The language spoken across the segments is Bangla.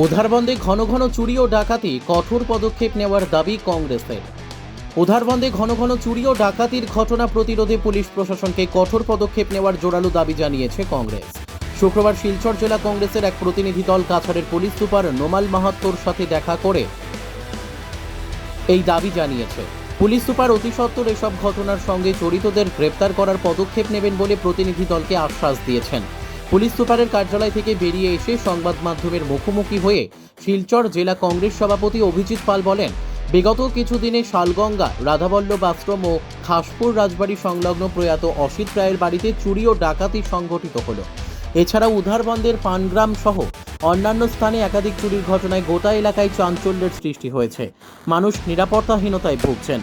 উধারবন্দে ঘন ঘন চুরি ও ডাকাতি, কঠোর পদক্ষেপ নেওয়ার দাবি কংগ্রেসের। উধারবন্দে ঘন ঘন চুরি ও ডাকাতির ঘটনা প্রতিরোধে পুলিশ প্রশাসনকে কঠোর পদক্ষেপ নেওয়ার জোরালো দাবি জানিয়েছে কংগ্রেস। শুক্রবার শিলচর জেলা কংগ্রেসের এক প্রতিনিধি দল কাছাড়ের পুলিশ সুপার নোমাল মাহাত্তোর সাথে দেখা করে এই দাবি জানিয়েছে। পুলিশ সুপার অতি সত্বর এসব ঘটনার সঙ্গে জড়িতদের গ্রেপ্তার করার পদক্ষেপ নেবেন বলে প্রতিনিধি দলকে আশ্বাস দিয়েছেন। পুলিশ সুপারের কার্যালয় থেকে বেরিয়ে এসে সংবাদ মাধ্যমের মুখোমুখি হয়ে শিলচর জেলা কংগ্রেস সভাপতি অভিজিৎ পাল বলেন, বিগত কিছুদিনে শালগঙ্গা, রাধাবল্লভ আশ্রম ও খাসপুর রাজবাড়ি সংলগ্ন প্রয়াত অসিত রায়ের বাড়িতে চুরি ও ডাকাতি সংঘটিত হলো। এছাড়াও উধারবন্দের পানগ্রাম সহ অন্যান্য স্থানে একাধিক চুরির ঘটনায় গোটা এলাকায় চাঞ্চল্যের সৃষ্টি হয়েছে। মানুষ নিরাপত্তাহীনতায় ভুগছেন।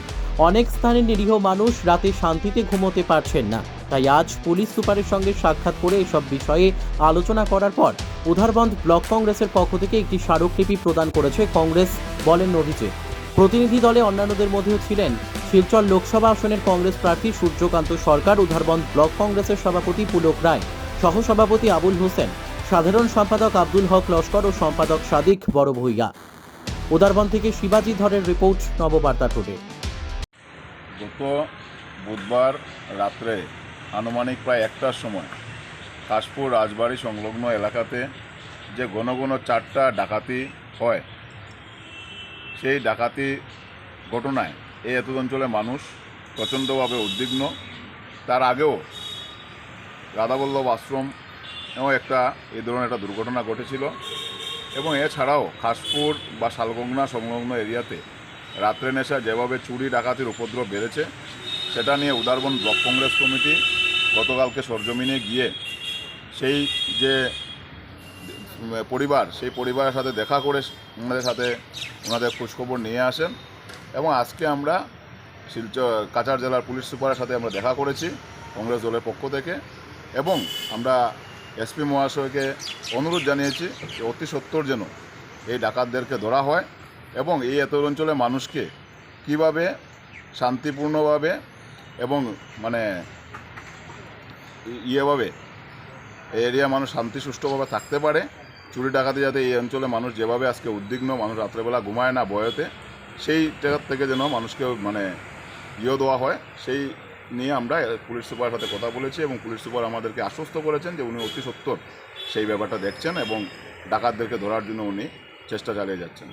অনেক স্থানে নিরীহ মানুষ রাতে শান্তিতে ঘুমোতে পারছেন না। তাই আজ পুলিশ সুপারের সঙ্গে সাক্ষাৎ করে এসব বিষয়ে আলোচনা করার পর উধারবন্দ ব্লক কংগ্রেসের পক্ষ থেকে একটি স্মারকলিপি প্রদান করেছে কংগ্রেস, বলেন অভিজিৎ। প্রতিনিধি দলে অন্যান্যদের মধ্যেও ছিলেন শিলচর লোকসভা আসনের কংগ্রেস প্রার্থী সূর্যকান্ত সরকার, উধারবন্দ ব্লক কংগ্রেসের সভাপতি পুলক রায়, সহসভাপতি আবুল হোসেন, সাধারণ সম্পাদক আব্দুল হক লস্কর ও সম্পাদক সাদিক বড় ভূঁইয়া। উধারবন্দ থেকে শিবাজি ধরের রিপোর্ট, নববার্তা টুডে। গত বুধবার রাত্রে আনুমানিক প্রায় 1টার সময় খাসপুর রাজবাড়ি সংলগ্ন এলাকাতে যে ঘন ঘন 4টা ডাকাতি হয়, সেই ডাকাতি ঘটনায় এই এত অঞ্চলের মানুষ প্রচণ্ডভাবে উদ্বিগ্ন। তার আগেও রাধাবল্লভ আশ্রম একটা এই ধরনের একটা দুর্ঘটনা ঘটেছিল এবং এছাড়াও খাসপুর বা শালগঙ্গা সংলগ্ন এরিয়াতে রাত্রে নেশা যেভাবে চুরি ডাকাতির উপদ্রব বেড়েছে, সেটা নিয়ে উধারবন্দ ব্লক কংগ্রেস কমিটি গতকালকে সরজমিনে গিয়ে সেই যে পরিবার, সেই পরিবারের সাথে দেখা করে ওনাদের খোঁজখবর নিয়ে আসেন এবং আজকে আমরা শিলচর কাছাড় জেলার পুলিশ সুপারের সাথে আমরা দেখা করেছি কংগ্রেস দলের পক্ষ থেকে এবং আমরা এসপি মহাশয়কে অনুরোধ জানিয়েছি যে অতি সত্বর যেন এই ডাকাতদেরকে ধরা হয় এবং এই এত অঞ্চলের মানুষকে কিভাবে শান্তিপূর্ণভাবে এবং ইয়েভাবে এই এরিয়া মানুষ শান্তি সুষ্ঠুভাবে থাকতে পারে। চুরি ডাকাতি যাতে এই অঞ্চলে মানুষ যেভাবে আজকে উদ্বিগ্ন, মানুষ রাত্রেবেলা ঘুমায় না ভয়েতে, সেই জায়গার থেকে যেন মানুষকে দেওয়া হয়, সেই নিয়ে আমরা পুলিশ সুপারের সাথে কথা বলেছি এবং পুলিশ সুপার আমাদেরকে আশ্বস্ত করেছেন যে উনি অতি সত্বর সেই ব্যাপারটা দেখছেন এবং ডাকাতদেরকে ধরার জন্য উনি চেষ্টা চালিয়ে যাচ্ছেন।